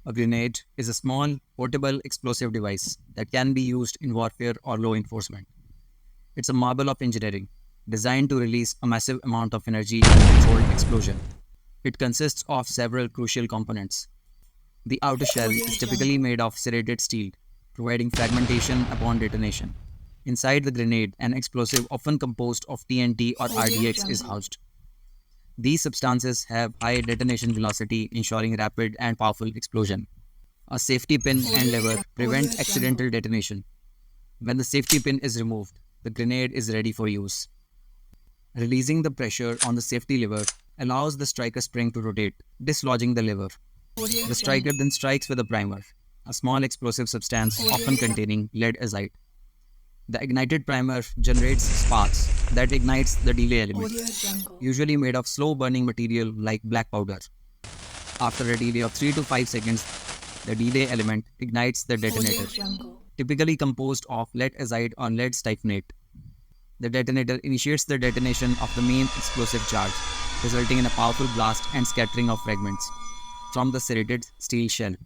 A grenade is a small, portable explosive device that can be used in warfare or law enforcement. It's a marvel of engineering, designed to release a massive amount of energy in a controlled explosion. It consists of several crucial components. The outer shell is typically made of serrated steel, providing fragmentation upon detonation. Inside the grenade, an explosive often composed of TNT or RDX is housed. These substances have high detonation velocity, ensuring rapid and powerful explosion. A safety pin and lever prevent accidental detonation. When the safety pin is removed, the grenade is ready for use. Releasing the pressure on the safety lever allows the striker spring to rotate, dislodging the lever. The striker then strikes with a primer, a small explosive substance often containing lead azide. The ignited primer generates sparks that ignites the delay element, usually made of slow-burning material like black powder. After a delay of 3 to 5 seconds, the delay element ignites the detonator, typically composed of lead azide or lead stiffenate. The detonator initiates the detonation of the main explosive charge, resulting in a powerful blast and scattering of fragments from the serrated steel shell.